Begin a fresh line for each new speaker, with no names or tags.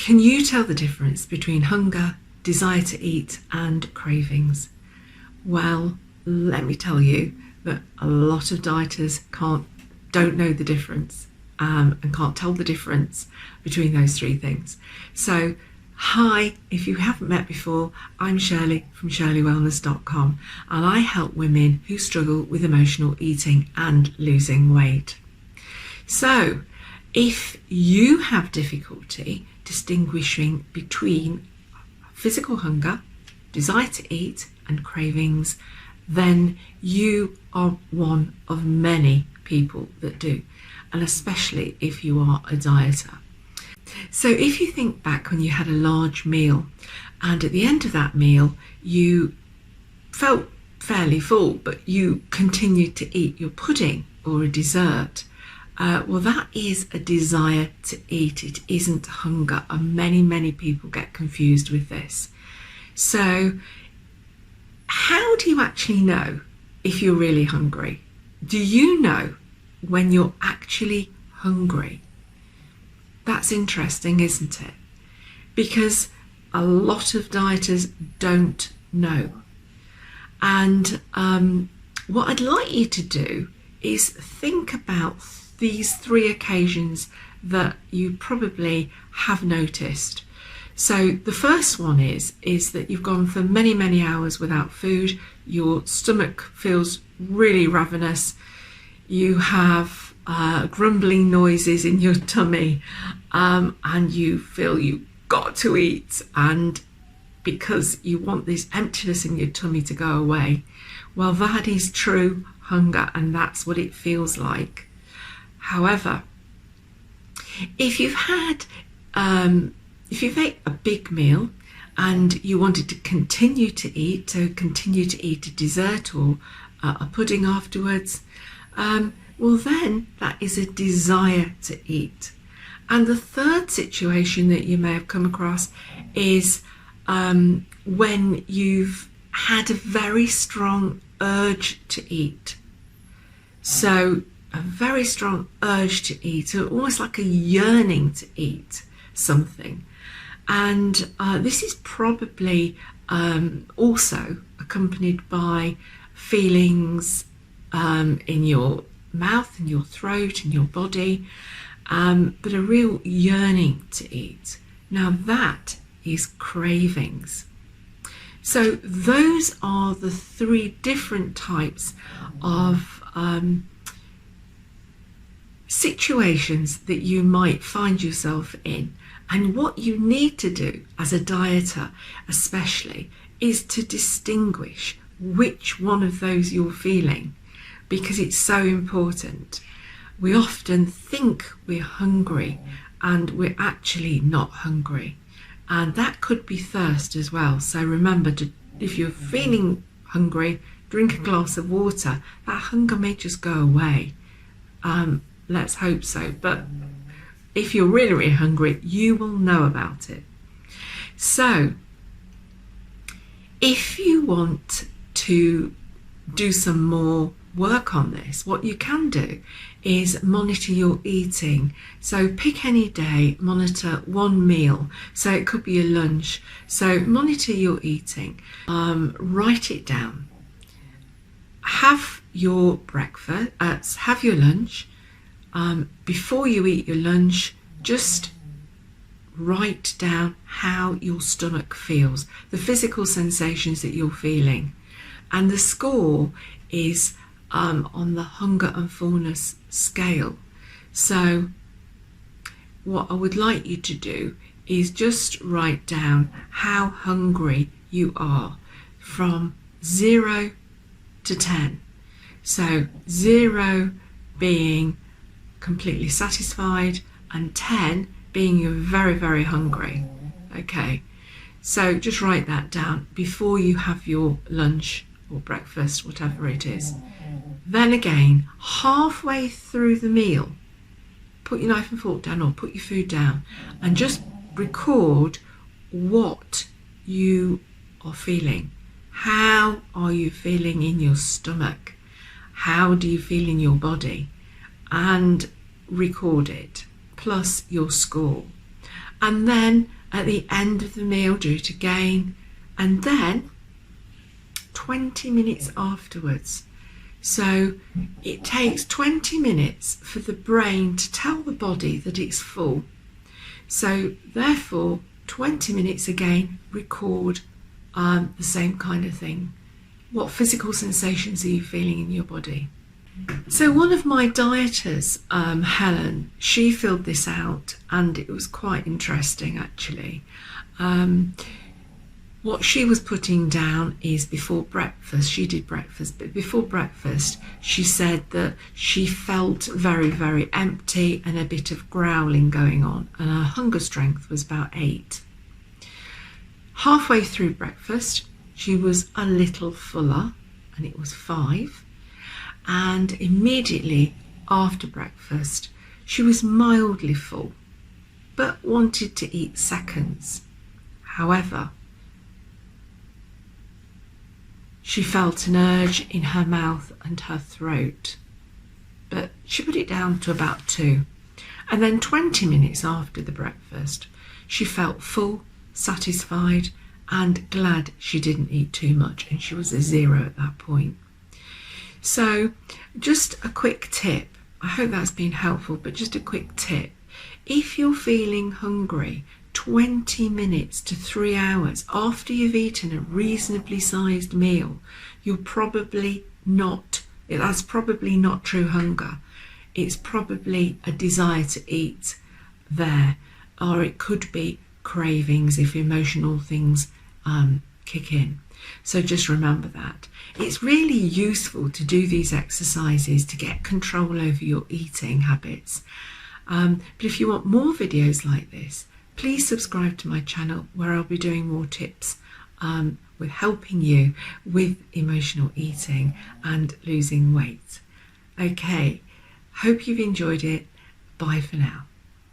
Can you tell the difference between hunger, desire to eat, and cravings? Well, let me tell you that a lot of dieters don't know the difference and can't tell the difference between those three things. So, hi, if you haven't met before, I'm Shirley from shirleywellness.com, and I help women who struggle with emotional eating and losing weight. So, if you have difficulty distinguishing between physical hunger, desire to eat, and cravings, then you are one of many people that do, and especially if you are a dieter. So if you think back when you had a large meal and at the end of that meal you felt fairly full, but you continued to eat your pudding or a dessert, well, that is a desire to eat. It isn't hunger, and many people get confused with this. So how do you actually know if you're really hungry? Do you know when you're actually hungry? That's interesting, isn't it? Because a lot of dieters don't know. And what I'd like you to do is think about these three occasions that you probably have noticed. So the first one is that you've gone for many hours without food, your stomach feels really ravenous, you have grumbling noises in your tummy, and you feel you've got to eat, and because you want this emptiness in your tummy to go away. Well, that is true hunger, and that's what it feels like. However, if you've ate a big meal and you wanted to continue to eat, so continue to eat a dessert or a pudding afterwards, well then that is a desire to eat. And the third situation that you may have come across is when you've had a very strong urge to eat. So a very strong urge to eat, almost like a yearning to eat something. And this is probably also accompanied by feelings in your mouth, in your throat, in your body, but a real yearning to eat. Now that is cravings. So those are the three different types of situations that you might find yourself in. And what you need to do as a dieter especially is to distinguish which one of those you're feeling, because it's so important. We often think we're hungry and we're actually not hungry, and that could be thirst as well. So remember, if you're feeling hungry, drink a glass of water. That hunger may just go away. Let's hope so. But if you're really hungry, you will know about it. So if you want to do some more work on this, what you can do is monitor your eating. So pick any day, monitor one meal. So it could be a lunch. So monitor your eating, write it down. Have your breakfast, have your lunch. Before you eat your lunch, just write down how your stomach feels, the physical sensations that you're feeling. And the score is on the hunger and fullness scale. So what I would like you to do is just write down how hungry you are from 0 to 10. So 0 being completely satisfied and 10 being you're very hungry. Okay, so just write that down before you have your lunch or breakfast, whatever it is. Then again, halfway through the meal, put your knife and fork down or put your food down and just record what you are feeling. How are you feeling in your stomach? How do you feel in your body? And record it, plus your score. and then at the end of the meal do it again, and then 20 minutes afterwards. So it takes 20 minutes for the brain to tell the body that it's full. So therefore 20 minutes again, record the same kind of thing. What physical sensations are you feeling in your body? So one of my dieters, Helen, she filled this out, and it was quite interesting actually. What she was putting down is before breakfast, she did breakfast, but before breakfast she said that she felt very, very empty and a bit of growling going on, and her hunger strength was about 8. Halfway through breakfast she was a little fuller, and it was 5, and immediately after breakfast she was mildly full but wanted to eat seconds. However, she felt an urge in her mouth and her throat, but she put it down to about 2. And then 20 minutes after the breakfast, she felt full, satisfied, and glad she didn't eat too much, and she was a 0 at that point. So just a quick tip, I hope that's been helpful, but just a quick tip. If you're feeling hungry 20 minutes to 3 hours after you've eaten a reasonably sized meal, you're probably not, that's probably not true hunger. It's probably a desire to eat there, or it could be cravings if emotional things kick in. So just remember that. It's really useful to do these exercises to get control over your eating habits. But if you want more videos like this, please subscribe to my channel, where I'll be doing more tips with helping you with emotional eating and losing weight. Okay, hope you've enjoyed it. Bye for now.